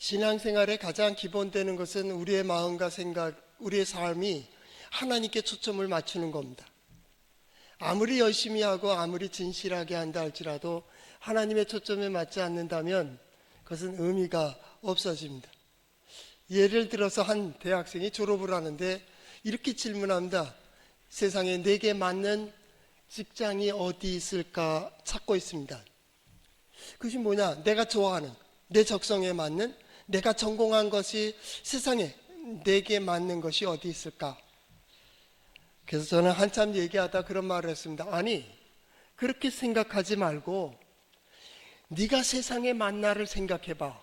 신앙생활의 가장 기본되는 것은 우리의 마음과 생각, 우리의 삶이 하나님께 초점을 맞추는 겁니다. 아무리 열심히 하고 아무리 진실하게 한다 할지라도 하나님의 초점에 맞지 않는다면 그것은 의미가 없어집니다. 예를 들어서 한 대학생이 졸업을 하는데 이렇게 질문합니다. 세상에 내게 맞는 직장이 어디 있을까 찾고 있습니다. 그것이 뭐냐? 내가 좋아하는, 내 적성에 맞는, 내가 전공한 것이 세상에 내게 맞는 것이 어디 있을까? 그래서 저는 한참 얘기하다 그런 말을 했습니다. 아니, 그렇게 생각하지 말고 네가 세상에 맞나를 생각해봐.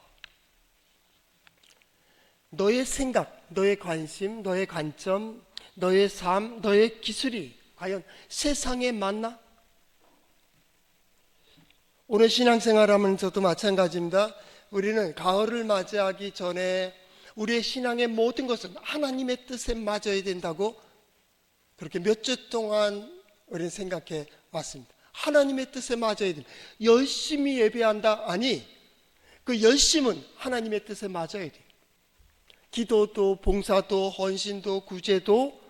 너의 생각, 너의 관심, 너의 관점, 너의 삶, 너의 기술이 과연 세상에 맞나? 오늘 신앙생활하면서도 마찬가지입니다. 우리는 가을을 맞이하기 전에 우리의 신앙의 모든 것은 하나님의 뜻에 맞아야 된다고 그렇게 몇 주 동안 우리는 생각해 왔습니다. 하나님의 뜻에 맞아야 된다. 열심히 예배한다. 아니, 그 열심은 하나님의 뜻에 맞아야 돼. 기도도 봉사도 헌신도 구제도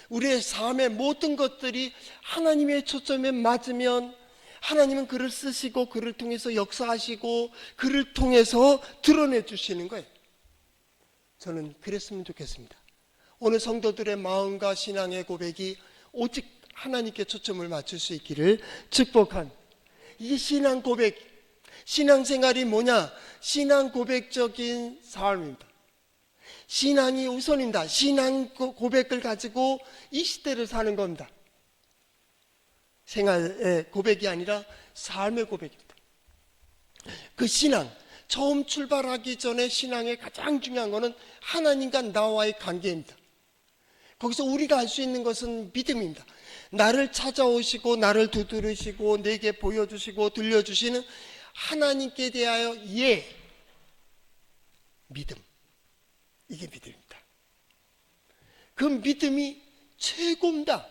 우리의 삶의 모든 것들이 하나님의 초점에 맞으면 하나님은 그를 쓰시고 그를 통해서 역사하시고 그를 통해서 드러내 주시는 거예요. 저는 그랬으면 좋겠습니다. 오늘 성도들의 마음과 신앙의 고백이 오직 하나님께 초점을 맞출 수 있기를 축복한 이 신앙 고백, 신앙생활이 뭐냐? 신앙 고백적인 삶입니다. 신앙이 우선입니다. 신앙 고백을 가지고 이 시대를 사는 겁니다. 생활의 고백이 아니라 삶의 고백입니다. 그 신앙, 처음 출발하기 전에 신앙의 가장 중요한 것은 하나님과 나와의 관계입니다. 거기서 우리가 할 수 있는 것은 믿음입니다. 나를 찾아오시고 나를 두드리시고 내게 보여주시고 들려주시는 하나님께 대하여 믿음. 이게 믿음입니다. 그 믿음이 최고입니다.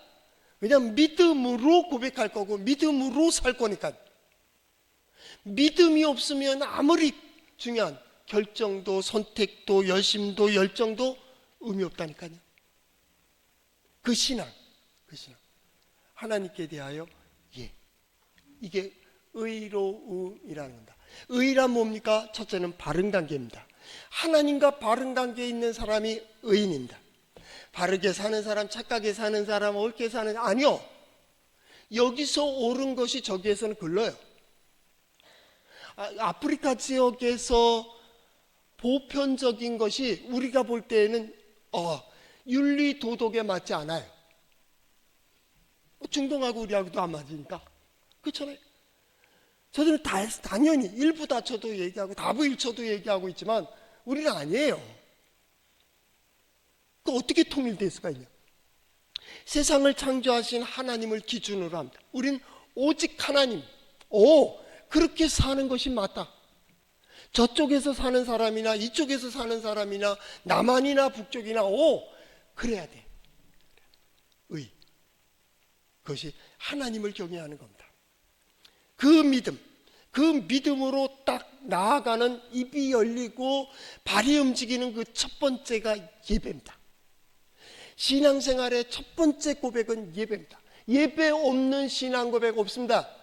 왜냐하면 믿음으로 고백할 거고 믿음으로 살 거니까. 믿음이 없으면 아무리 중요한 결정도 선택도 열심도 열정도 의미 없다니까요. 그 신앙 하나님께 대하여 이게 의로움이라는 겁니다. 의란 뭡니까? 첫째는 바른 관계입니다. 하나님과 바른 관계에 있는 사람이 의인입니다. 바르게 사는 사람, 착하게 사는 사람, 옳게 사는 사람, 아니요. 여기서 옳은 것이 저기에서는 글러요. 아프리카 지역에서 보편적인 것이 우리가 볼 때에는 윤리 도덕에 맞지 않아요. 중동하고 우리하고도 안 맞으니까. 그렇잖아요. 저들은 당연히 일부 다쳐도 얘기하고 다부일처도 얘기하고 있지만 우리는 아니에요. 그 어떻게 통일될 수가 있냐? 세상을 창조하신 하나님을 기준으로 합니다. 우린 오직 하나님. 그렇게 사는 것이 맞다. 저쪽에서 사는 사람이나 이쪽에서 사는 사람이나 남한이나 북쪽이나 그래야 돼. 의. 그것이 하나님을 경외하는 겁니다. 그 믿음으로 딱 나아가는 입이 열리고 발이 움직이는 그 첫 번째가 예배입니다. 신앙생활의 첫 번째 고백은 예배입니다. 예배 없는 신앙 고백 없습니다.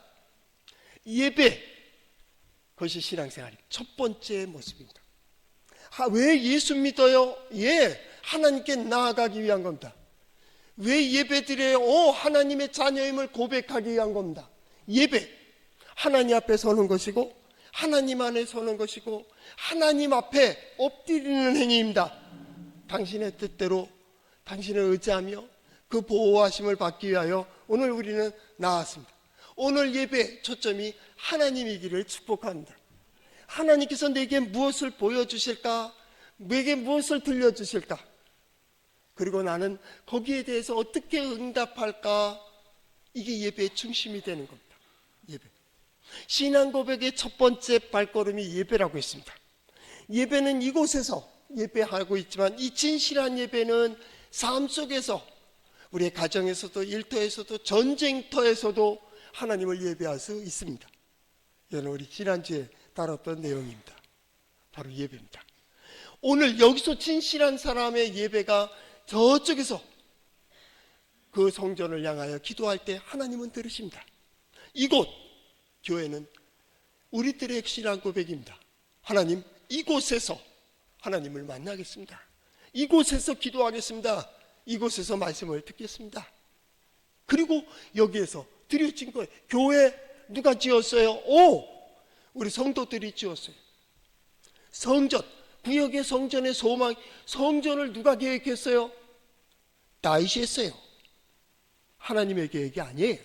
예배, 그것이 신앙생활의 첫 번째 모습입니다. 왜 예수 믿어요? 하나님께 나아가기 위한 겁니다. 왜 예배 드려요? 하나님의 자녀임을 고백하기 위한 겁니다. 예배, 하나님 앞에 서는 것이고 하나님 안에 서는 것이고 하나님 앞에 엎드리는 행위입니다. 당신의 뜻대로 당신을 의지하며 그 보호하심을 받기 위하여 오늘 우리는 나왔습니다. 오늘 예배 초점이 하나님이기를 축복합니다. 하나님께서 내게 무엇을 보여주실까? 내게 무엇을 들려주실까? 그리고 나는 거기에 대해서 어떻게 응답할까? 이게 예배의 중심이 되는 겁니다. 예배. 신앙 고백의 첫 번째 발걸음이 예배라고 했습니다. 예배는 이곳에서 예배하고 있지만 이 진실한 예배는 삶 속에서 우리의 가정에서도 일터에서도 전쟁터에서도 하나님을 예배할 수 있습니다. 이는 우리 지난주에 다뤘던 내용입니다. 바로 예배입니다. 오늘 여기서 진실한 사람의 예배가 저쪽에서 그 성전을 향하여 기도할 때 하나님은 들으십니다. 이곳 교회는 우리들의 신앙 고백입니다. 하나님, 이곳에서 하나님을 만나겠습니다. 이곳에서 기도하겠습니다. 이곳에서 말씀을 듣겠습니다. 그리고 여기에서 드려진 거예요. 교회 누가 지었어요? 우리 성도들이 지었어요. 성전, 구역의 성전의 소망, 성전을 누가 계획했어요? 다윗이 했어요. 하나님의 계획이 아니에요.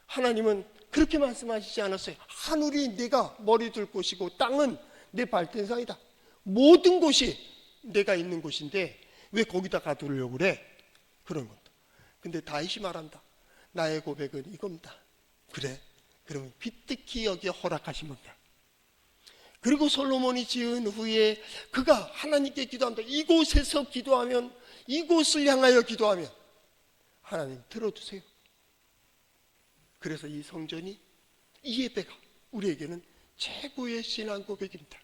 하나님은 그렇게 말씀하시지 않았어요. 하늘이 내가 머리 둘 곳이고 땅은 내 발등상이다. 모든 곳이 내가 있는 곳인데 왜 거기다 가두려고 그래? 그런 것도. 근데 다윗이 말한다. 나의 고백은 이겁니다. 그래? 그러면 기특히 여기에 허락하신 겁니다. 그리고 솔로몬이 지은 후에 그가 하나님께 기도한다. 이곳에서 기도하면, 이곳을 향하여 기도하면 하나님 들어주세요. 그래서 이 성전이, 이 예배가 우리에게는 최고의 신앙 고백입니다.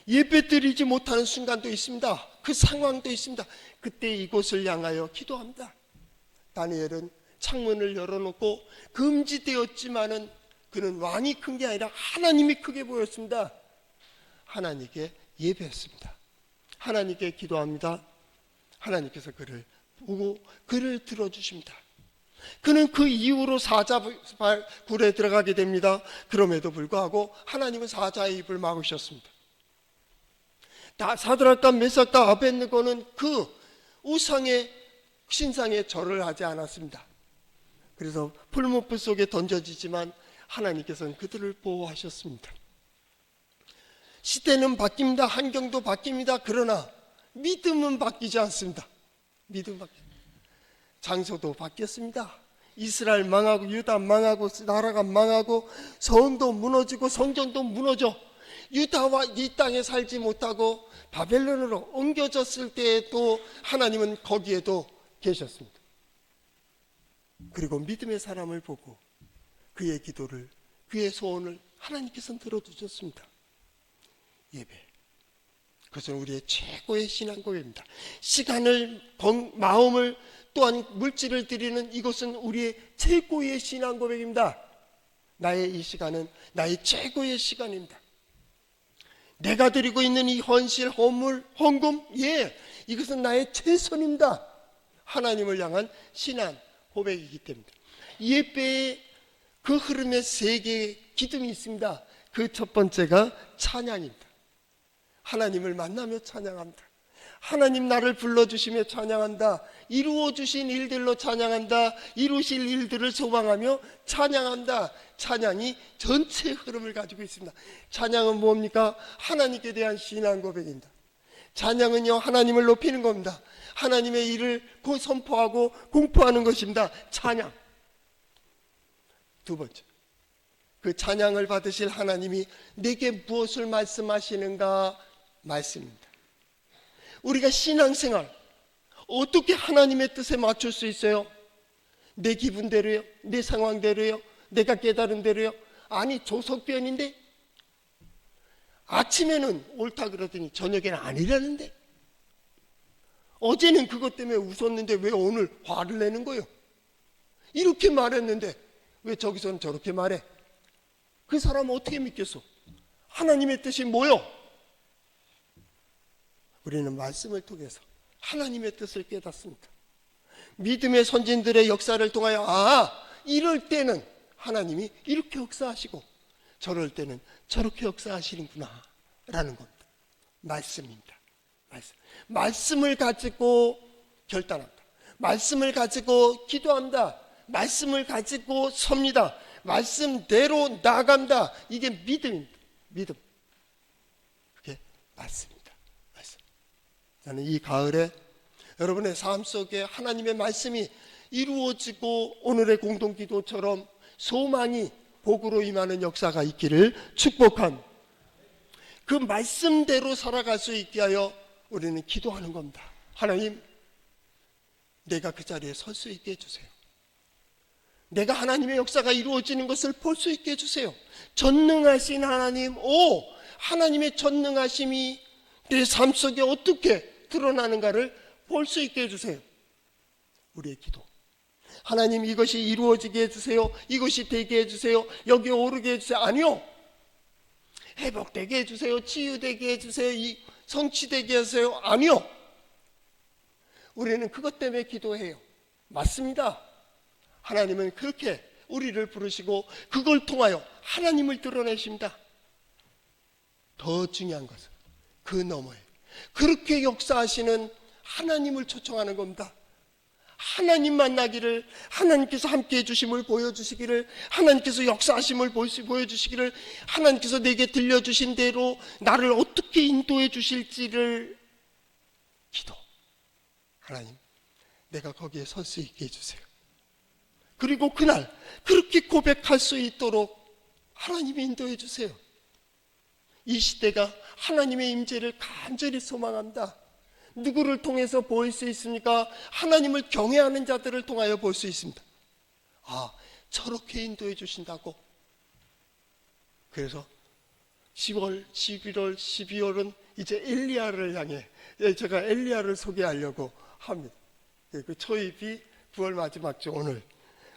예배 드리지 못하는 순간도 있습니다. 그 상황도 있습니다. 그때 이곳을 향하여 기도합니다. 다니엘은 창문을 열어놓고 금지되었지만은 그는 왕이 큰 게 아니라 하나님이 크게 보였습니다. 하나님께 예배했습니다. 하나님께 기도합니다. 하나님께서 그를 보고 그를 들어주십니다. 그는 그 이후로 사자굴에 들어가게 됩니다. 그럼에도 불구하고 하나님은 사자의 입을 막으셨습니다. 사드락과 메삭과 아벳느고는 그 우상의 신상에 절을 하지 않았습니다. 그래서 풀무불 속에 던져지지만 하나님께서는 그들을 보호하셨습니다. 시대는 바뀝니다. 환경도 바뀝니다. 그러나 믿음은 바뀌지 않습니다. 믿음은 바뀝니다. 장소도 바뀌었습니다. 이스라엘 망하고 유다 망하고 나라가 망하고 성도 무너지고 성전도 무너져 유다와 이 땅에 살지 못하고 바벨론으로 옮겨졌을 때에도 하나님은 거기에도 계셨습니다. 그리고 믿음의 사람을 보고 그의 기도를, 그의 소원을 하나님께서는 들어주셨습니다. 예배, 그것은 우리의 최고의 신앙 고백입니다. 시간을, 마음을, 또한 물질을 드리는 이것은 우리의 최고의 신앙 고백입니다. 나의 이 시간은 나의 최고의 시간입니다. 내가 드리고 있는 이 헌실, 헌물, 헌금, 이것은 나의 최선입니다. 하나님을 향한 신앙 고백이기 때문에 예배의 그 흐름에 세 개의 기둥이 있습니다. 그 첫 번째가 찬양입니다. 하나님을 만나며 찬양합니다. 하나님 나를 불러주시며 찬양한다. 이루어주신 일들로 찬양한다. 이루실 일들을 소망하며 찬양한다. 찬양이 전체 흐름을 가지고 있습니다. 찬양은 뭡니까? 하나님께 대한 신앙 고백입니다. 찬양은요, 하나님을 높이는 겁니다. 하나님의 일을 선포하고 공포하는 것입니다. 찬양. 두 번째, 그 찬양을 받으실 하나님이 내게 무엇을 말씀하시는가? 말씀입니다. 우리가 신앙생활 어떻게 하나님의 뜻에 맞출 수 있어요? 내 기분대로요? 내 상황대로요? 내가 깨달은 대로요? 아니, 조석변인데 아침에는 옳다 그러더니 저녁에는 아니라는데, 어제는 그것 때문에 웃었는데 왜 오늘 화를 내는 거예요? 이렇게 말했는데 왜 저기서는 저렇게 말해? 그 사람은 어떻게 믿겠어? 하나님의 뜻이 뭐요? 우리는 말씀을 통해서 하나님의 뜻을 깨닫습니다. 믿음의 선진들의 역사를 통하여 이럴 때는 하나님이 이렇게 역사하시고 저럴 때는 저렇게 역사하시는구나 라는 겁니다. 말씀입니다. 말씀을 가지고 결단합니다. 말씀을 가지고 기도합니다. 말씀을 가지고 섭니다. 말씀대로 나아갑니다. 이게 믿음입니다. 믿음. 그게 말씀입니다. 저는 이 가을에 여러분의 삶 속에 하나님의 말씀이 이루어지고 오늘의 공동기도처럼 소망이 복으로 임하는 역사가 있기를 축복한, 그 말씀대로 살아갈 수 있게 하여 우리는 기도하는 겁니다. 하나님, 내가 그 자리에 설 수 있게 해주세요. 내가 하나님의 역사가 이루어지는 것을 볼 수 있게 해주세요. 전능하신 하나님, 하나님의 전능하심이 내 삶 속에 어떻게 드러나는가를 볼 수 있게 해주세요. 우리의 기도. 하나님 이것이 이루어지게 해주세요. 이것이 되게 해주세요. 여기 오르게 해주세요. 아니요. 회복되게 해주세요. 치유되게 해주세요. 성취되게 해주세요. 아니요. 우리는 그것 때문에 기도해요. 맞습니다. 하나님은 그렇게 우리를 부르시고 그걸 통하여 하나님을 드러내십니다. 더 중요한 것은 그 너머에 그렇게 역사하시는 하나님을 초청하는 겁니다. 하나님 만나기를, 하나님께서 함께해 주심을 보여주시기를, 하나님께서 역사하심을 보여주시기를, 하나님께서 내게 들려주신 대로 나를 어떻게 인도해 주실지를 기도. 하나님, 내가 거기에 설 수 있게 해주세요. 그리고 그날 그렇게 고백할 수 있도록 하나님이 인도해 주세요. 이 시대가 하나님의 임재를 간절히 소망합니다. 누구를 통해서 보일 수 있습니까? 하나님을 경외하는 자들을 통하여 볼 수 있습니다. 아, 저렇게 인도해 주신다고. 그래서 10월, 11월, 12월은 이제 엘리야를 향해 제가 엘리야를 소개하려고 합니다. 그 초입이 9월 마지막 주 오늘.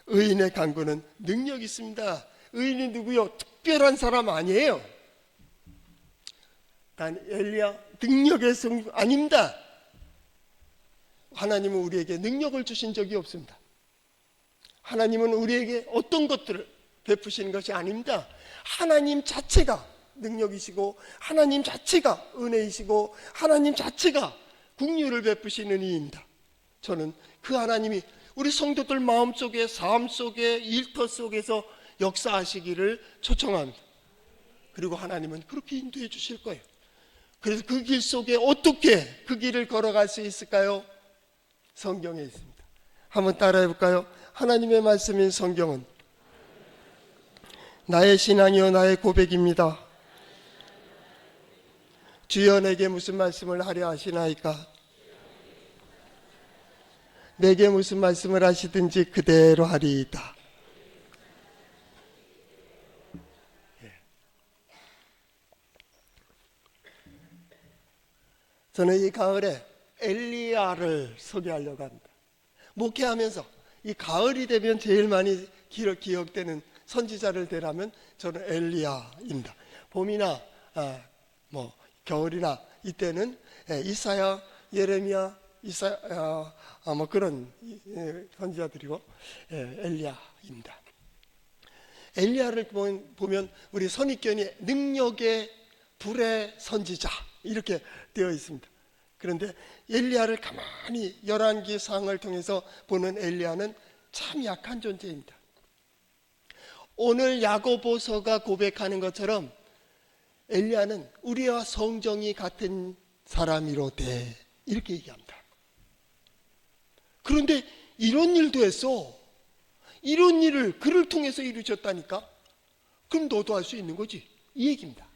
의인의 간구는 능력이 있습니다. 의인이 누구요? 특별한 사람 아니에요. 단 엘리야 능력의 성 아닙니다. 하나님은 우리에게 능력을 주신 적이 없습니다. 하나님은 우리에게 어떤 것들을 베푸시는 것이 아닙니다. 하나님 자체가 능력이시고 하나님 자체가 은혜이시고 하나님 자체가 긍휼을 베푸시는 이입니다. 저는 그 하나님이 우리 성도들 마음속에 삶 속에 일터 속에서 역사하시기를 초청합니다. 그리고 하나님은 그렇게 인도해 주실 거예요. 그래서 그 길 속에 어떻게 그 길을 걸어갈 수 있을까요? 성경에 있습니다. 한번 따라해 볼까요? 하나님의 말씀인 성경은 나의 신앙이요 나의 고백입니다. 주여 내게 무슨 말씀을 하려 하시나이까? 내게 무슨 말씀을 하시든지 그대로 하리이다. 저는 이 가을에 엘리야를 소개하려고 합니다. 목회하면서 이 가을이 되면 제일 많이 기억되는 선지자를 대라면 저는 엘리야입니다. 봄이나 겨울이나 이때는 이사야, 예레미야, 그런 선지자들이고 엘리야입니다. 엘리야를 보면 우리 선입견이 능력의 불의 선지자 이렇게 되어 있습니다. 그런데 엘리야를 가만히 열왕기상을 통해서 보는 엘리야는 참 약한 존재입니다. 오늘 야고보서가 고백하는 것처럼 엘리야는 우리와 성정이 같은 사람이로되 이렇게 얘기합니다. 그런데 이런 일도 했어. 이런 일을 그를 통해서 이루셨다니까? 그럼 너도 할 수 있는 거지. 이 얘기입니다.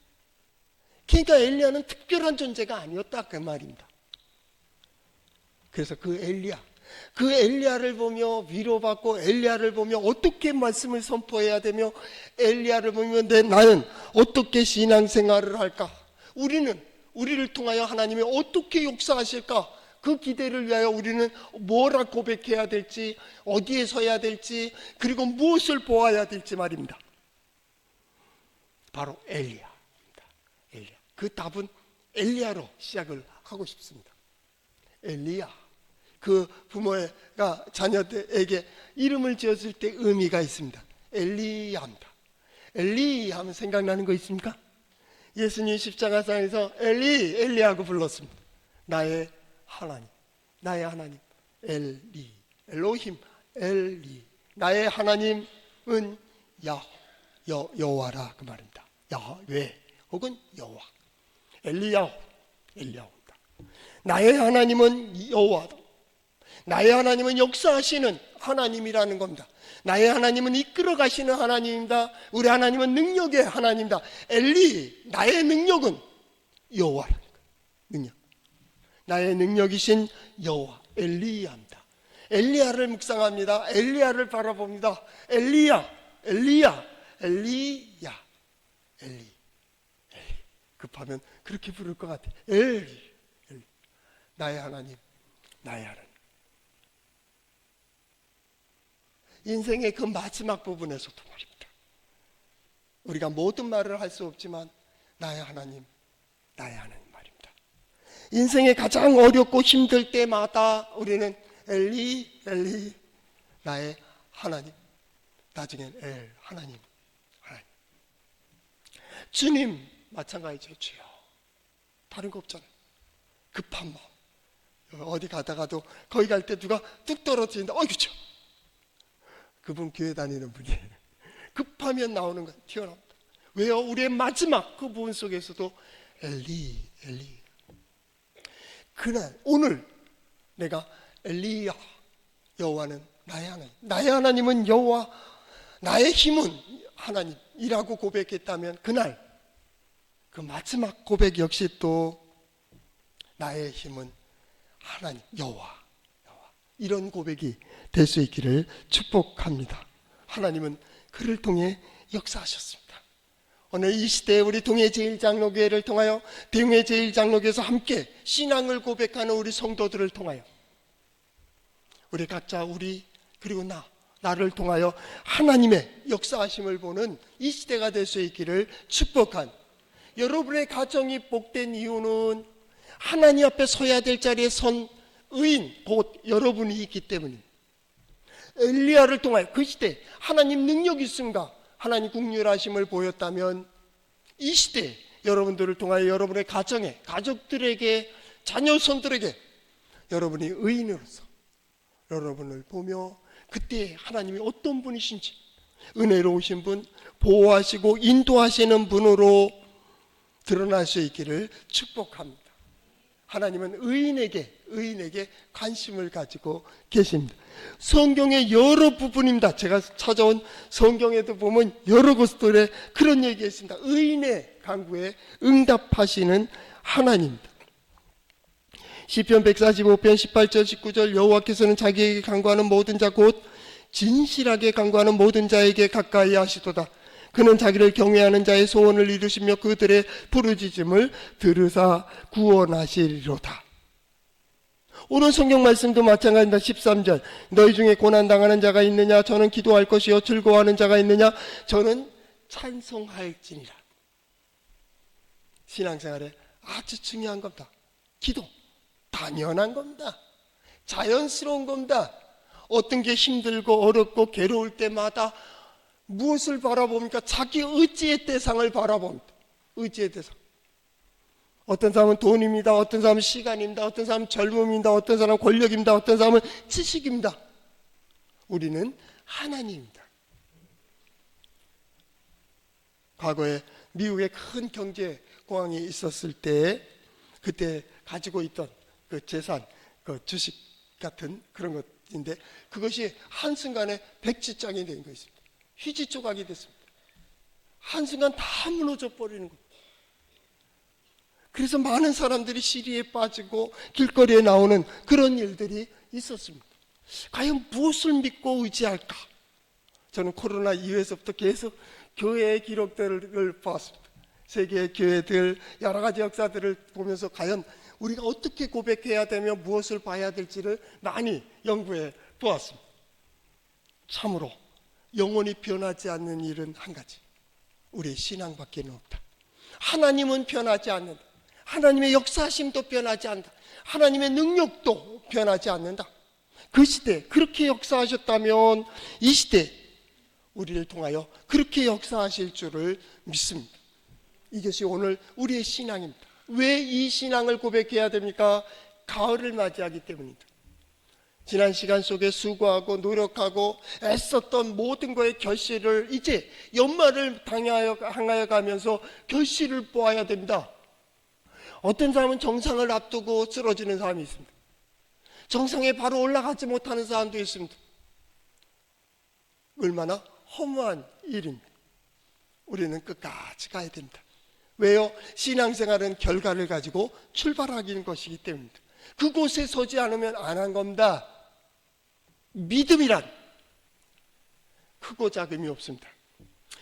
그러니까 엘리야는 특별한 존재가 아니었다 그 말입니다. 그래서 그 엘리야를 보며 위로받고 엘리야를 보며 어떻게 말씀을 선포해야 되며 엘리야를 보며 나는 어떻게 신앙생활을 할까? 우리를 통하여 하나님이 어떻게 역사하실까? 그 기대를 위하여 우리는 뭐라 고백해야 될지, 어디에 서야 될지, 그리고 무엇을 보아야 될지 말입니다. 바로 엘리야입니다. 엘리야. 그 답은 엘리야로 시작을 하고 싶습니다. 엘리야. 그 부모가 자녀들에게 이름을 지었을 때 의미가 있습니다. 엘리야입니다. 엘리 하면 생각나는 거 있습니까? 예수님 십자가상에서 엘리하고 불렀습니다. 나의 하나님, 나의 하나님, 엘리, 엘로힘, 엘리. 나의 하나님은 여호와라 그 말입니다. 야훼 혹은 여호와. 엘리야입니다. 나의 하나님은 여호와다. 나의 하나님은 역사하시는 하나님이라는 겁니다. 나의 하나님은 이끌어 가시는 하나님입니다. 우리 하나님은 능력의 하나님입니다. 나의 능력은 여호와라는 거예요. 능력. 나의 능력이신 여호와, 엘리야입니다. 엘리야를 묵상합니다. 엘리야를 바라봅니다. 엘리야. 그 급하면 그렇게 부를 것 같아. 엘리, 엘리. 나의 하나님, 나의 하나님. 인생의 그 마지막 부분에서도 말입니다. 우리가 모든 말을 할 수 없지만 나의 하나님, 나의 하나님 말입니다. 인생의 가장 어렵고 힘들 때마다 우리는 엘리, 엘리, 나의 하나님. 나중엔 하나님, 하나님. 주님 마찬가지죠. 주여. 다른 거 없잖아요. 급한 마음. 어디 가다가도 거기 갈 때 누가 뚝 떨어뜨린다. 그쵸. 그분 교회 다니는 분이에요. 급하면 나오는 거 튀어나옵니다. 왜요? 우리의 마지막 그 부분 속에서도 엘리, 엘리. 그날 오늘 내가 엘리야, 여호와는 나의 하나님, 나의 하나님은 여호와, 나의 힘은 하나님이라고 고백했다면 그날 그 마지막 고백 역시 또 나의 힘은 하나님, 여호와, 이런 고백이 될 수 있기를 축복합니다. 하나님은 그를 통해 역사하셨습니다. 오늘 이 시대에 우리 동해제일장로교회를 통하여 동해제일장로교회에서 함께 신앙을 고백하는 우리 성도들을 통하여 우리 각자 우리 그리고 나를 통하여 하나님의 역사하심을 보는 이 시대가 될 수 있기를 축복한, 여러분의 가정이 복된 이유는 하나님 앞에 서야 될 자리에 선 의인 곧 여러분이 있기 때문입니다. 엘리야를 통하여 그 시대 하나님 능력이 있음과 하나님 국률하심을 보였다면 이 시대 여러분들을 통하여 여러분의 가정에, 가족들에게, 자녀손들에게 여러분이 의인으로서 여러분을 보며 그때 하나님이 어떤 분이신지, 은혜로우신 분, 보호하시고 인도하시는 분으로 드러날 수 있기를 축복합니다. 하나님은 의인에게 관심을 가지고 계십니다. 성경의 여러 부분입니다. 제가 찾아온 성경에도 보면 여러 곳들에 그런 얘기가 있습니다. 의인의 간구에 응답하시는 하나님입니다. 시편 145편 18절 19절 여호와께서는 자기에게 간구하는 모든 자 곧 진실하게 간구하는 모든 자에게 가까이 하시도다. 그는 자기를 경외하는 자의 소원을 이루시며 그들의 부르짖음을 들으사 구원하시리로다. 오늘 성경 말씀도 마찬가지입니다. 13절 너희 중에 고난당하는 자가 있느냐? 저는 기도할 것이요. 즐거워하는 자가 있느냐? 저는 찬송할지니라. 신앙생활에 아주 중요한 겁니다. 기도 당연한 겁니다. 자연스러운 겁니다. 어떤 게 힘들고 어렵고 괴로울 때마다 무엇을 바라봅니까? 자기 의지의 대상을 바라봅니다. 의지의 대상. 어떤 사람은 돈입니다. 어떤 사람은 시간입니다. 어떤 사람은 젊음입니다. 어떤 사람은 권력입니다. 어떤 사람은 지식입니다. 우리는 하나님입니다. 과거에 미국에 큰 경제 공황이 있었을 때 그때 가지고 있던 그 재산, 그 주식 같은 그런 것인데 그것이 한순간에 백지장이 된 것입니다. 휘지 조각이 됐습니다. 한순간 다 무너져 버리는 겁니다. 그래서 많은 사람들이 시리에 빠지고 길거리에 나오는 그런 일들이 있었습니다. 과연 무엇을 믿고 의지할까? 저는 코로나 이후에서부터 계속 교회의 기록들을 보았습니다. 세계의 교회들 여러 가지 역사들을 보면서 과연 우리가 어떻게 고백해야 되며 무엇을 봐야 될지를 많이 연구해 보았습니다. 참으로 영원히 변하지 않는 일은 한 가지, 우리의 신앙밖에 없다. 하나님은 변하지 않는다. 하나님의 역사심도 변하지 않는다. 하나님의 능력도 변하지 않는다. 그 시대 그렇게 역사하셨다면 이 시대 우리를 통하여 그렇게 역사하실 줄을 믿습니다. 이것이 오늘 우리의 신앙입니다. 왜 이 신앙을 고백해야 됩니까? 가을을 맞이하기 때문입니다. 지난 시간 속에 수고하고 노력하고 애썼던 모든 거의 결실을 이제 연말을 향하여 가면서 결실을 보아야 됩니다. 어떤 사람은 정상을 앞두고 쓰러지는 사람이 있습니다. 정상에 바로 올라가지 못하는 사람도 있습니다. 얼마나 허무한 일입니다. 우리는 끝까지 가야 됩니다. 왜요? 신앙생활은 결과를 가지고 출발하는 것이기 때문입니다. 그곳에 서지 않으면 안 한 겁니다. 믿음이란 크고 작음이 없습니다.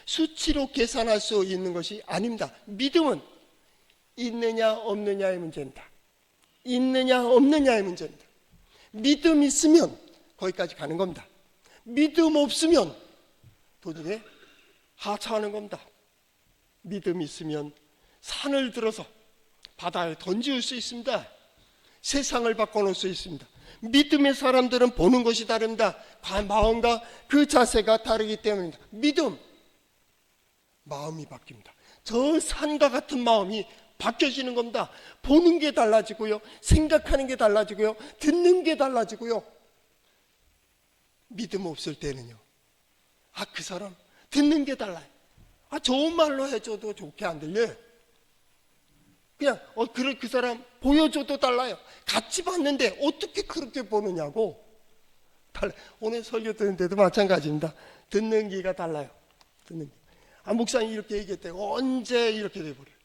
수치로 계산할 수 있는 것이 아닙니다. 믿음은 있느냐 없느냐의 문제입니다. 있느냐 없느냐의 문제입니다. 믿음 있으면 거기까지 가는 겁니다. 믿음 없으면 도중에 하차하는 겁니다. 믿음 있으면 산을 들어서 바다에 던지울 수 있습니다. 세상을 바꿔놓을 수 있습니다. 믿음의 사람들은 보는 것이 다릅니다. 마음과 그 자세가 다르기 때문입니다. 믿음, 마음이 바뀝니다. 저 산과 같은 마음이 바뀌어지는 겁니다. 보는 게 달라지고요, 생각하는 게 달라지고요, 듣는 게 달라지고요. 믿음 없을 때는요, 그 사람 듣는 게 달라요. 좋은 말로 해줘도 좋게 안 들려요. 그냥 그 사람 보여줘도 달라요. 같이 봤는데 어떻게 그렇게 보느냐고 달라요. 오늘 설교 듣는데도 마찬가지입니다. 듣는 귀가 달라요. 듣는 귀. 목사님이 이렇게 얘기했대요. 언제 이렇게 돼버려요.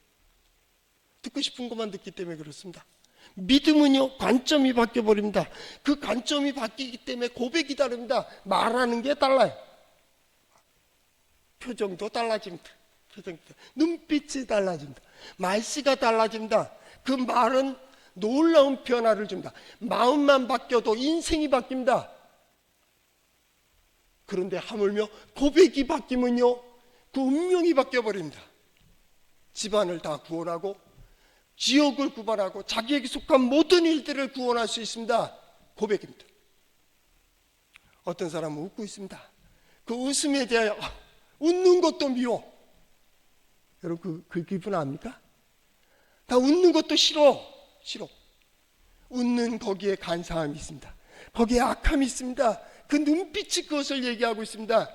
듣고 싶은 것만 듣기 때문에 그렇습니다. 믿음은요, 관점이 바뀌어버립니다. 그 관점이 바뀌기 때문에 고백이 다릅니다. 말하는 게 달라요. 표정도 달라집니다. 눈빛이 달라집니다. 말씨가 달라집니다. 그 말은 놀라운 변화를 줍니다. 마음만 바뀌어도 인생이 바뀝니다. 그런데 하물며 고백이 바뀌면요, 그 운명이 바뀌어버립니다. 집안을 다 구원하고 지역을 구원하고 자기에게 속한 모든 일들을 구원할 수 있습니다. 고백입니다. 어떤 사람은 웃고 있습니다. 그 웃음에 대하여 웃는 것도 미워. 여러분 그 기분 압니까? 다 웃는 것도 싫어. 웃는 거기에 간사함이 있습니다. 거기에 악함이 있습니다. 그 눈빛이 그것을 얘기하고 있습니다.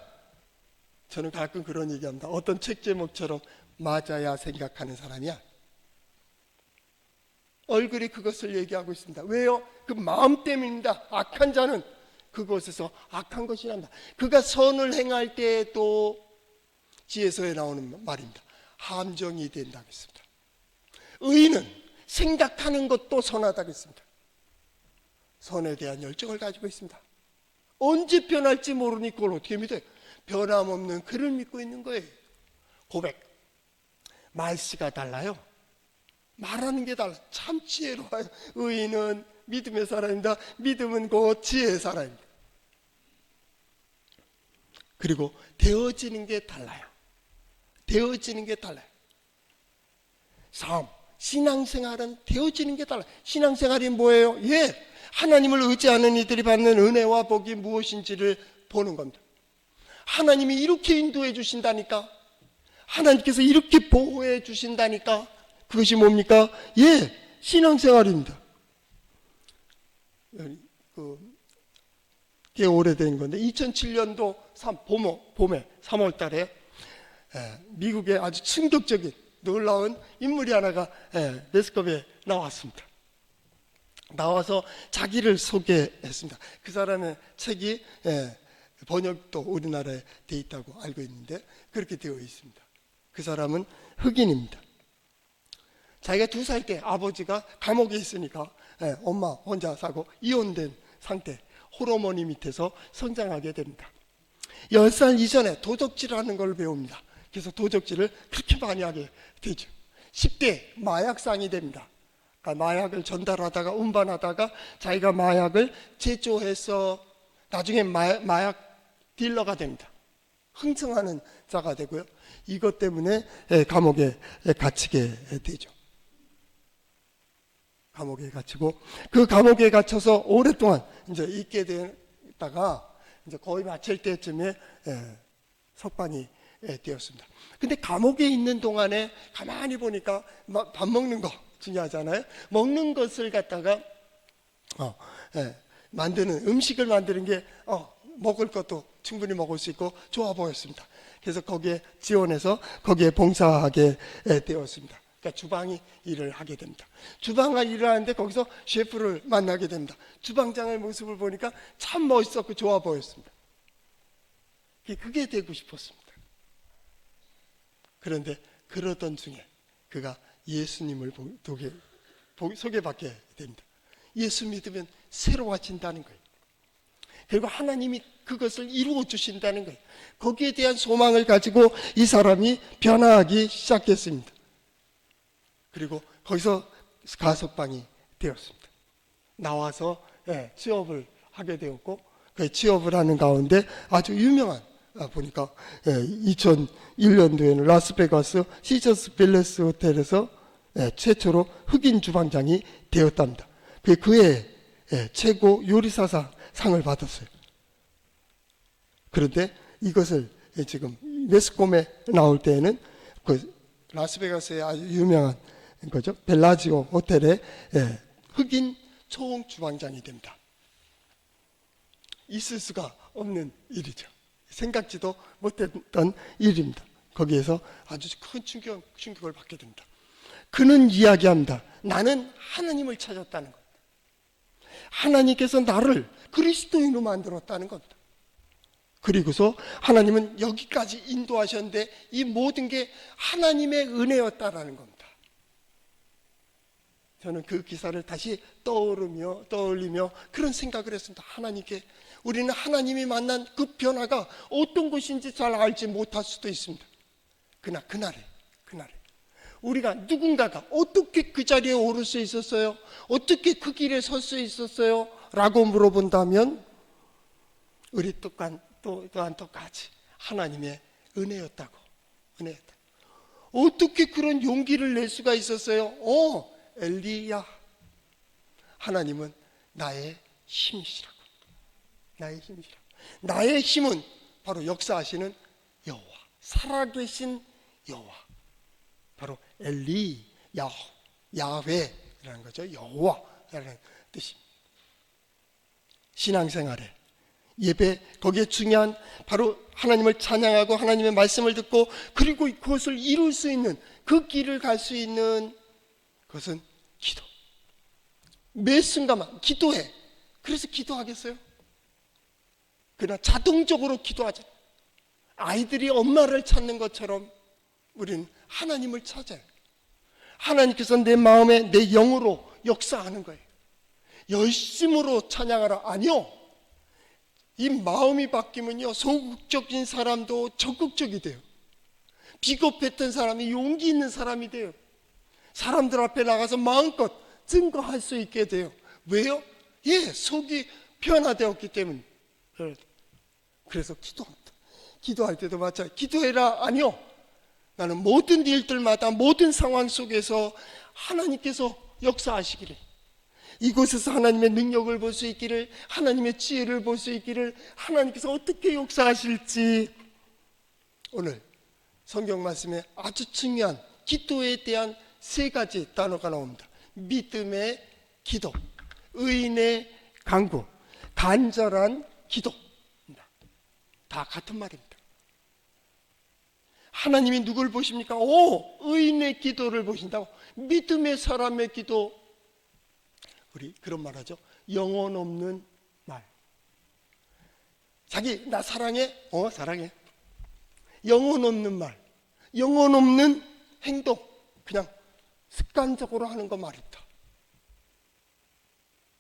저는 가끔 그런 얘기합니다. 어떤 책 제목처럼 맞아야 생각하는 사람이야. 얼굴이 그것을 얘기하고 있습니다. 왜요? 그 마음 때문입니다. 악한 자는 그곳에서 악한 것이 납니다. 그가 선을 행할 때에도 지혜서에 나오는 말입니다. 함정이 된다고 했습니다. 의인은 생각하는 것도 선하다고 했습니다. 선에 대한 열정을 가지고 있습니다. 언제 변할지 모르니 그걸 어떻게 믿어요? 변함없는 그를 믿고 있는 거예요. 고백, 말씨가 달라요. 말하는 게 달라요. 참 지혜로워요. 의인은 믿음의 사람입니다. 믿음은 곧 지혜의 사람입니다. 그리고 되어지는 게 달라요. 되어지는 게 달라요. 삶, 신앙생활은 되어지는 게 달라요. 신앙생활이 뭐예요? 하나님을 의지하는 이들이 받는 은혜와 복이 무엇인지를 보는 겁니다. 하나님이 이렇게 인도해 주신다니까, 하나님께서 이렇게 보호해 주신다니까, 그것이 뭡니까? 신앙생활입니다. 꽤 오래된 건데 2007년도 봄에 3월 달에 미국의 아주 충격적인 놀라운 인물이 하나가 매스컴에 나왔습니다. 나와서 자기를 소개했습니다. 그 사람의 책이 번역도 우리나라에 돼 있다고 알고 있는데 그렇게 되어 있습니다. 그 사람은 흑인입니다. 자기가 2살 때 아버지가 감옥에 있으니까 엄마 혼자 사고 이혼된 상태, 홀어머니 밑에서 성장하게 됩니다. 10살 이전에 도적질하는 걸 배웁니다. 그래서 도적질을 그렇게 많이 하게 되죠. 10대 마약상이 됩니다. 그러니까 마약을 전달하다가 운반하다가 자기가 마약을 제조해서 나중에 마약 딜러가 됩니다. 흥청하는 자가 되고요. 이것 때문에 감옥에 갇히게 되죠. 감옥에 갇히고 그 감옥에 갇혀서 오랫동안 이제 있게 되다가 이제 거의 마칠 때쯤에 석방이 되었습니다. 근데 감옥에 있는 동안에 가만히 보니까 밥 먹는 거 중요하잖아요. 먹는 것을 갖다가 만드는 음식을 만드는 게 먹을 것도 충분히 먹을 수 있고 좋아 보였습니다. 그래서 거기에 지원해서 거기에 봉사하게 되었습니다. 그러니까 주방이 일을 하게 됩니다. 주방을 일을 하는데 거기서 셰프를 만나게 됩니다. 주방장의 모습을 보니까 참 멋있었고 좋아 보였습니다. 그게 되고 싶었습니다. 그런데 그러던 중에 그가 예수님을 소개받게 됩니다. 예수 믿으면 새로워진다는 거예요. 그리고 하나님이 그것을 이루어 주신다는 거예요. 거기에 대한 소망을 가지고 이 사람이 변화하기 시작했습니다. 그리고 거기서 가석방이 되었습니다. 나와서 취업을 하게 되었고, 그 취업을 하는 가운데 아주 유명한, 보니까 2001년도에는 라스베가스 시저스 팰리스 호텔에서 최초로 흑인 주방장이 되었답니다. 그해 최고 요리사 상을 받았어요. 그런데 이것을 지금 매스컴에 나올 때에는 그 라스베가스의 아주 유명한 거죠. 벨라지오 호텔의 흑인 초홍 주방장이 됩니다. 있을 수가 없는 일이죠. 생각지도 못했던 일입니다. 거기에서 아주 큰 충격을 받게 됩니다. 그는 이야기합니다. 나는 하나님을 찾았다는 겁니다. 하나님께서 나를 그리스도인으로 만들었다는 겁니다. 그리고서 하나님은 여기까지 인도하셨는데 이 모든 게 하나님의 은혜였다라는 겁니다. 저는 그 기사를 다시 떠올리며 그런 생각을 했습니다. 하나님께 우리는 하나님이 만난 그 변화가 어떤 것인지 잘 알지 못할 수도 있습니다. 그러나 그날에 우리가 누군가가 어떻게 그 자리에 오를 수 있었어요? 어떻게 그 길에 설 수 있었어요? 라고 물어본다면 우리 또한 똑같이 하나님의 은혜였다고. 어떻게 그런 용기를 낼 수가 있었어요? 엘리야, 하나님은 나의 힘이시라고. 나의 힘은 바로 역사하시는 여호와, 살아계신 여호와, 바로 엘리, 야훼라는 거죠. 여호와라는 뜻입니다. 신앙생활에 예배, 거기에 중요한 바로 하나님을 찬양하고 하나님의 말씀을 듣고 그리고 그것을 이룰 수 있는, 그 길을 갈 수 있는 그것은 기도. 매 순간만 기도해. 그래서 기도하겠어요? 그러나 자동적으로 기도하죠. 아이들이 엄마를 찾는 것처럼 우리는 하나님을 찾아요. 하나님께서 내 마음에, 내 영으로 역사하는 거예요. 열심으로 찬양하라. 아니요. 이 마음이 바뀌면요, 소극적인 사람도 적극적이 돼요. 비겁했던 사람이 용기 있는 사람이 돼요. 사람들 앞에 나가서 마음껏 증거할 수 있게 돼요. 왜요? 속이 변화되었기 때문에. 그래서 기도합니다. 기도할 때도 마찬가지. 기도해라. 아니요. 나는 모든 일들마다, 모든 상황 속에서 하나님께서 역사하시기를, 이곳에서 하나님의 능력을 볼 수 있기를, 하나님의 지혜를 볼 수 있기를, 하나님께서 어떻게 역사하실지. 오늘 성경 말씀에 아주 중요한 기도에 대한 3가지 단어가 나옵니다. 믿음의 기도, 의인의 간구, 간절한 기도입니다. 다 같은 말입니다. 하나님이 누굴 보십니까? 의인의 기도를 보신다고. 믿음의 사람의 기도, 우리 그런 말 하죠. 영혼 없는 말. 자기 나 사랑해? 사랑해. 영혼 없는 말, 영혼 없는 행동, 그냥 습관적으로 하는 거 말이다.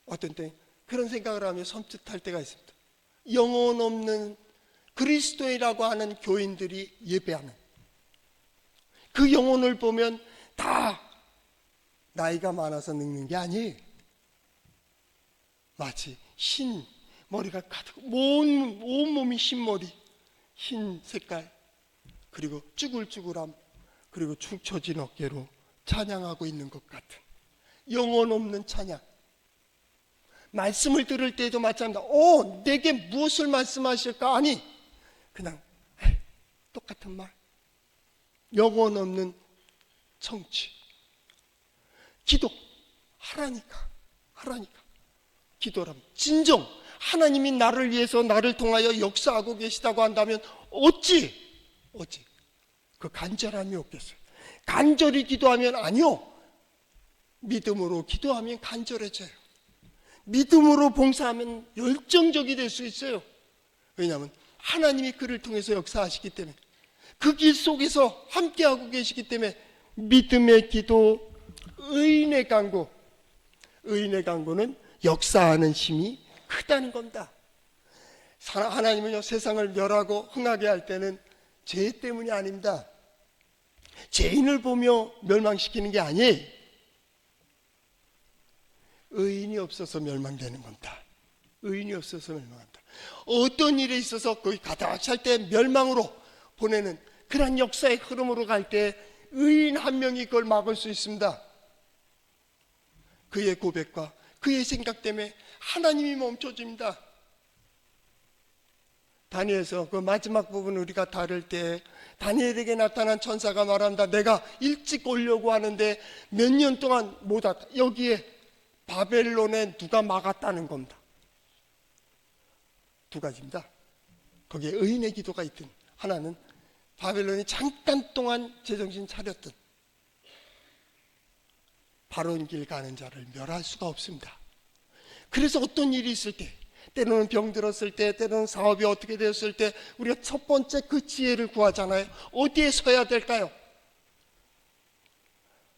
어떤 때 그런 생각을 하며 섬찟할 때가 있습니다. 영혼 없는 그리스도인이라고 하는 교인들이 예배하는 그 영혼을 보면 다 나이가 많아서 늙는 게 아니에요. 마치 흰 머리가 가득, 온몸이 흰머리, 흰 색깔, 그리고 쭈글쭈글함, 그리고 축 처진 어깨로 찬양하고 있는 것 같은 영혼 없는 찬양. 말씀을 들을 때도 마찬가지입니다. 내게 무엇을 말씀하실까? 아니, 그냥 똑같은 말. 영혼 없는 청취. 기도. 하라니까. 기도라면 진정 하나님이 나를 위해서, 나를 통하여 역사하고 계시다고 한다면 어찌 그 간절함이 없겠어요? 간절히 기도하면 아니요. 믿음으로 기도하면 간절해져요. 믿음으로 봉사하면 열정적이 될 수 있어요. 왜냐하면 하나님이 그를 통해서 역사하시기 때문에, 그 길 속에서 함께하고 계시기 때문에. 믿음의 기도, 의인의 간구. 의인의 간구는 역사하는 힘이 크다는 겁니다. 하나님은요, 세상을 멸하고 흥하게 할 때는 죄 때문이 아닙니다. 죄인을 보며 멸망시키는 게 아니에요. 의인이 없어서 멸망되는 겁니다. 의인이 없어서 멸망한다. 어떤 일에 있어서 거의 가득 찰 때 멸망으로 보내는 그런 역사의 흐름으로 갈 때 의인 한 명이 그걸 막을 수 있습니다. 그의 고백과 그의 생각 때문에 하나님이 멈춰집니다. 다니엘서 그 마지막 부분 우리가 다룰 때 다니엘에게 나타난 천사가 말한다. 내가 일찍 오려고 하는데 몇 년 동안 못 왔다. 여기에 바벨론에 누가 막았다는 겁니다. 두 가지입니다. 거기에 의인의 기도가 있든, 하나는 바벨론이 잠깐 동안 제정신 차렸든 바로운 길 가는 자를 멸할 수가 없습니다. 그래서 어떤 일이 있을 때, 때로는 병들었을 때, 때로는 사업이 어떻게 되었을 때 우리가 첫 번째 그 지혜를 구하잖아요. 어디에 서야 될까요?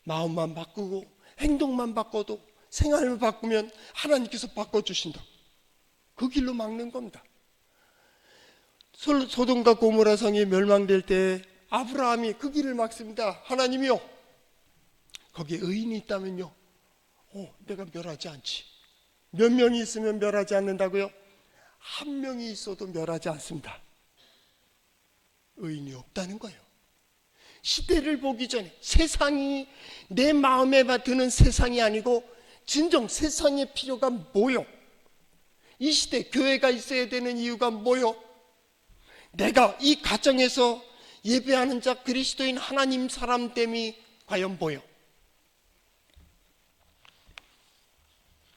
마음만 바꾸고 행동만 바꿔도, 생활을 바꾸면 하나님께서 바꿔주신다. 그 길로 막는 겁니다. 소돔과 고모라 성이 멸망될 때 아브라함이 그 길을 막습니다. 하나님이요, 거기에 의인이 있다면요, 내가 멸하지 않지. 몇 명이 있으면 멸하지 않는다고요? 한 명이 있어도 멸하지 않습니다. 의인이 없다는 거예요. 시대를 보기 전에 세상이 내 마음에 드는 세상이 아니고 진정 세상의 필요가 뭐요? 이 시대 교회가 있어야 되는 이유가 뭐요? 내가 이 가정에서 예배하는 자 그리스도인 하나님 사람됨이 과연 뭐요?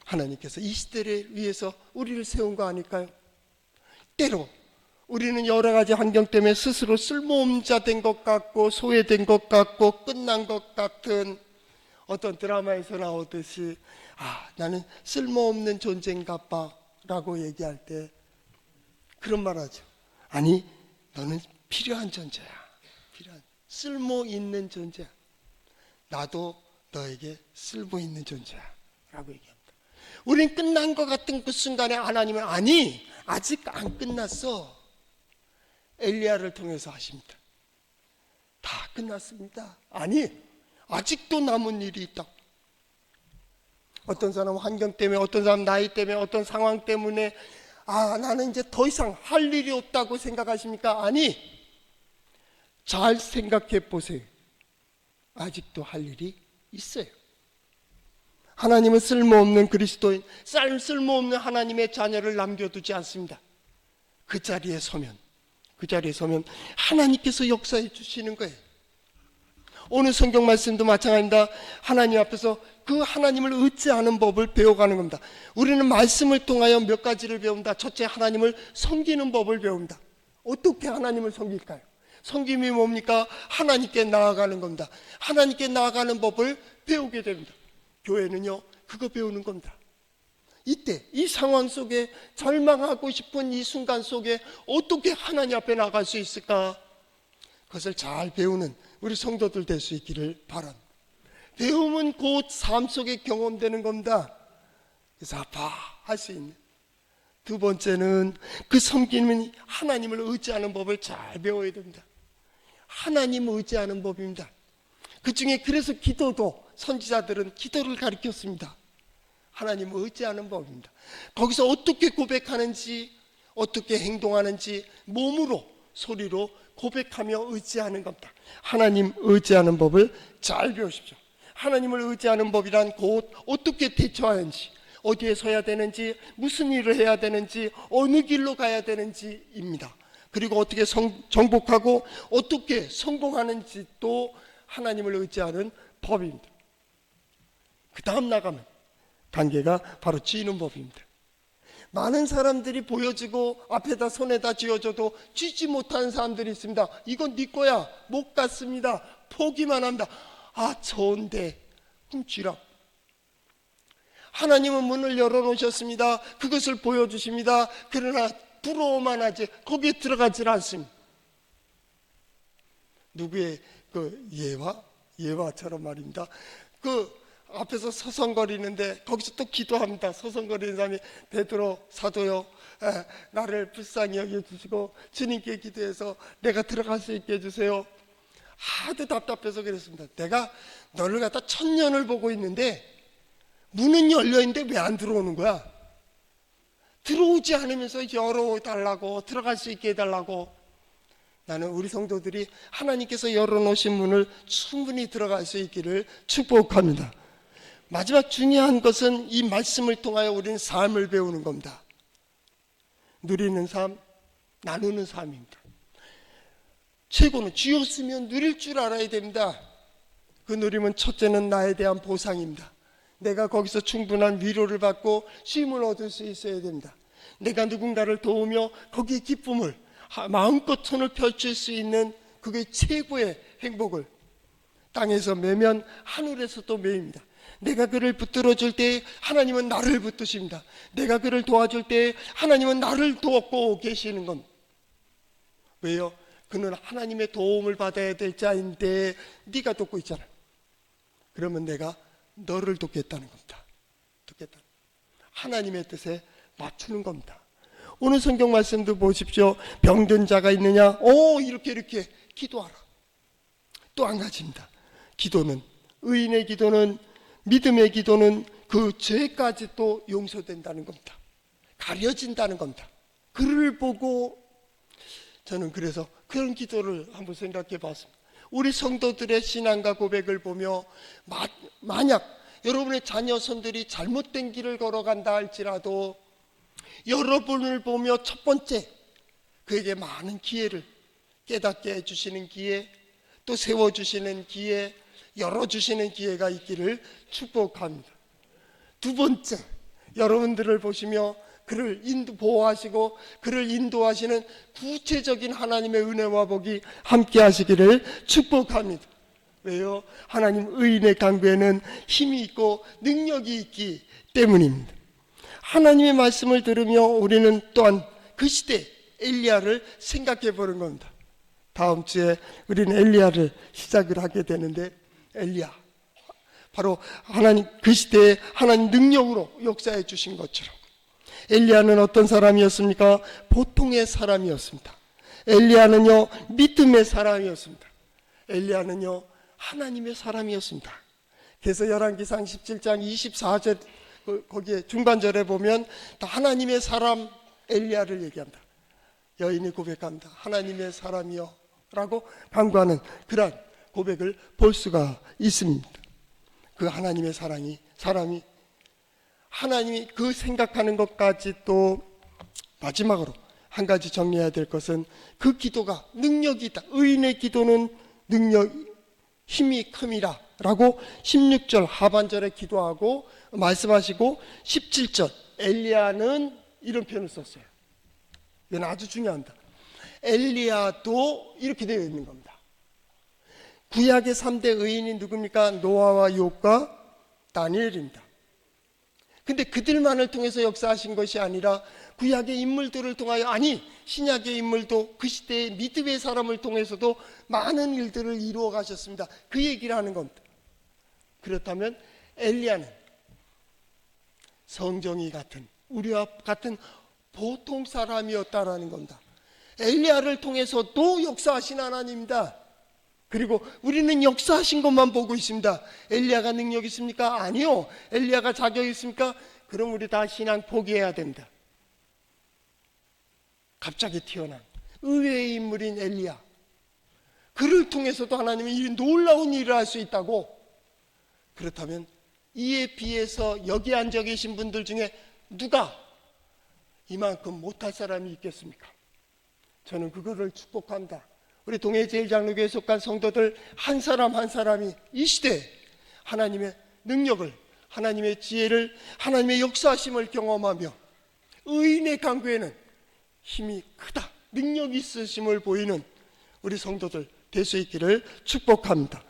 하나님께서 이 시대를 위해서 우리를 세운 거 아닐까요? 때로 우리는 여러 가지 환경 때문에 스스로 쓸모없는 자 된 것 같고, 소외된 것 같고, 끝난 것 같은, 어떤 드라마에서 나오듯이 나는 쓸모없는 존재인가 봐 라고 얘기할 때 그런 말 하죠. 아니, 너는 필요한 존재야. 필요한, 쓸모 있는 존재야. 나도 너에게 쓸모 있는 존재야 라고 얘기합니다. 우린 끝난 것 같은 그 순간에 하나님은 아니, 아직 안 끝났어. 엘리야를 통해서 하십니다. 다 끝났습니다. 아니, 아직도 남은 일이 있다. 어떤 사람은 환경 때문에, 어떤 사람은 나이 때문에, 어떤 상황 때문에 나는 이제 더 이상 할 일이 없다고 생각하십니까? 아니, 잘 생각해 보세요. 아직도 할 일이 있어요. 하나님은 쓸모없는 그리스도인, 쓸모없는 하나님의 자녀를 남겨두지 않습니다. 그 자리에 서면 하나님께서 역사해 주시는 거예요. 오늘 성경 말씀도 마찬가지입니다. 하나님 앞에서 그 하나님을 의지하는 법을 배워가는 겁니다. 우리는 말씀을 통하여 몇 가지를 배운다. 첫째, 하나님을 섬기는 법을 배웁니다. 어떻게 하나님을 섬길까요? 섬김이 뭡니까? 하나님께 나아가는 겁니다. 하나님께 나아가는 법을 배우게 됩니다. 교회는요, 그거 배우는 겁니다. 이때 이 상황 속에, 절망하고 싶은 이 순간 속에 어떻게 하나님 앞에 나갈 수 있을까? 그것을 잘 배우는 우리 성도들 될 수 있기를 바랍니다. 배움은 곧 삶 속에 경험되는 겁니다. 그래서 할 수 있는. 두 번째는 그 섬기는 하나님을 의지하는 법을 잘 배워야 됩니다. 하나님을 의지하는 법입니다. 그 중에 그래서 기도도, 선지자들은 기도를 가르쳤습니다. 하나님을 의지하는 법입니다. 거기서 어떻게 고백하는지, 어떻게 행동하는지 몸으로, 소리로 고백하며 의지하는 겁니다. 하나님 의지하는 법을 잘 배우십시오. 하나님을 의지하는 법이란 곧 어떻게 대처하는지, 어디에 서야 되는지, 무슨 일을 해야 되는지, 어느 길로 가야 되는지입니다. 그리고 어떻게 정복하고 어떻게 성공하는지 또 하나님을 의지하는 법입니다. 그 다음 나가면 단계가 바로 쥐는 법입니다. 많은 사람들이 보여지고 앞에다 손에다 쥐어줘도 쥐지 못하는 사람들이 있습니다. 이건 네 거야, 못 갔습니다, 포기만 합니다. 좋은데 그럼 쥐라. 하나님은 문을 열어놓으셨습니다. 그것을 보여주십니다. 그러나 부러워만 하지 거기에 들어가질 않습니다. 누구의 그 예화처럼 말입니다. 그 앞에서 서성거리는데 거기서 또 기도합니다. 서성거리는 사람이 베드로 사도요, 나를 불쌍히 여겨주시고 주님께 기도해서 내가 들어갈 수 있게 해주세요. 하도 답답해서 그랬습니다. 내가 너를 갖다 1000년을 보고 있는데 문은 열려있는데 왜 안 들어오는 거야? 들어오지 않으면서 열어달라고, 들어갈 수 있게 해달라고. 나는 우리 성도들이 하나님께서 열어놓으신 문을 충분히 들어갈 수 있기를 축복합니다. 마지막 중요한 것은 이 말씀을 통하여 우리는 삶을 배우는 겁니다. 누리는 삶, 나누는 삶입니다. 최고는 주였으면 누릴 줄 알아야 됩니다. 그 누림은 첫째는 나에 대한 보상입니다. 내가 거기서 충분한 위로를 받고 쉼을 얻을 수 있어야 됩니다. 내가 누군가를 도우며 거기에 기쁨을 마음껏 손을 펼칠 수 있는 그게 최고의 행복을 땅에서 매면 하늘에서 또 매입니다. 내가 그를 붙들어줄 때 하나님은 나를 붙드십니다. 내가 그를 도와줄 때 하나님은 나를 돕고 계시는 겁니다. 왜요? 그는 하나님의 도움을 받아야 될 자인데 네가 돕고 있잖아. 그러면 내가 너를 돕겠다는 겁니다. 돕겠다. 하나님의 뜻에 맞추는 겁니다. 오늘 성경 말씀도 보십시오. 병든 자가 있느냐? 이렇게 기도하라. 또 한 가지입니다. 기도는, 의인의 기도는, 믿음의 기도는 그 죄까지 또 용서된다는 겁니다. 가려진다는 겁니다. 그를 보고 저는 그래서 그런 기도를 한번 생각해 봤습니다. 우리 성도들의 신앙과 고백을 보며 만약 여러분의 자녀손들이 잘못된 길을 걸어간다 할지라도 여러분을 보며 첫 번째 그에게 많은 기회를 깨닫게 해주시는 기회, 또 세워주시는 기회, 열어주시는 기회가 있기를 축복합니다. 두 번째, 여러분들을 보시며 그를 보호하시고 그를 인도하시는 구체적인 하나님의 은혜와 복이 함께 하시기를 축복합니다. 왜요? 하나님 의인의 강구에는 힘이 있고 능력이 있기 때문입니다. 하나님의 말씀을 들으며 우리는 또한 그 시대 엘리야를 생각해 보는 겁니다. 다음 주에 우리는 엘리야를 시작을 하게 되는데, 엘리야 바로 하나님 그 시대에 하나님 능력으로 역사해 주신 것처럼 엘리야는 어떤 사람이었습니까? 보통의 사람이었습니다. 엘리야는요 믿음의 사람이었습니다. 엘리야는요 하나님의 사람이었습니다. 그래서 열왕기상 17장 24절 거기에 중반절에 보면 다 하나님의 사람 엘리야를 얘기합니다. 여인이 고백합니다. 하나님의 사람이여 라고 간구하는 그런 고백을 볼 수가 있습니다. 그 하나님의 사람이 하나님이 그 생각하는 것까지 또 마지막으로 한 가지 정리해야 될 것은 그 기도가 능력이 있다. 의인의 기도는 능력, 힘이 큼이라 라고 16절 하반절에 기도하고 말씀하시고 17절 엘리야는 이런 표현을 썼어요. 이건 아주 중요합니다. 엘리야도 이렇게 되어 있는 겁니다. 구약의 3대 의인이 누굽니까? 노아와 욥과 다니엘입니다. 근데 그들만을 통해서 역사하신 것이 아니라 구약의 인물들을 통하여, 아니 신약의 인물도 그 시대의 믿음의 사람을 통해서도 많은 일들을 이루어 가셨습니다. 그 얘기를 하는 겁니다. 그렇다면 엘리야는 성정이 같은 우리와 같은 보통 사람이었다라는 겁니다. 엘리야를 통해서도 역사하신 하나님입니다. 그리고 우리는 역사하신 것만 보고 있습니다. 엘리야가 능력 있습니까? 아니요. 엘리야가 자격 있습니까? 그럼 우리 다 신앙 포기해야 됩니다. 갑자기 튀어난 의외의 인물인 엘리야, 그를 통해서도 하나님이 이 놀라운 일을 할 수 있다고. 그렇다면 이에 비해서 여기 앉아 계신 분들 중에 누가 이만큼 못할 사람이 있겠습니까? 저는 그거를 축복합니다. 우리 동해제일장로교에 속한 성도들 한 사람 한 사람이 이 시대에 하나님의 능력을, 하나님의 지혜를, 하나님의 역사하심을 경험하며 의인의 간구에는 힘이 크다, 능력이 있으심을 보이는 우리 성도들 될 수 있기를 축복합니다.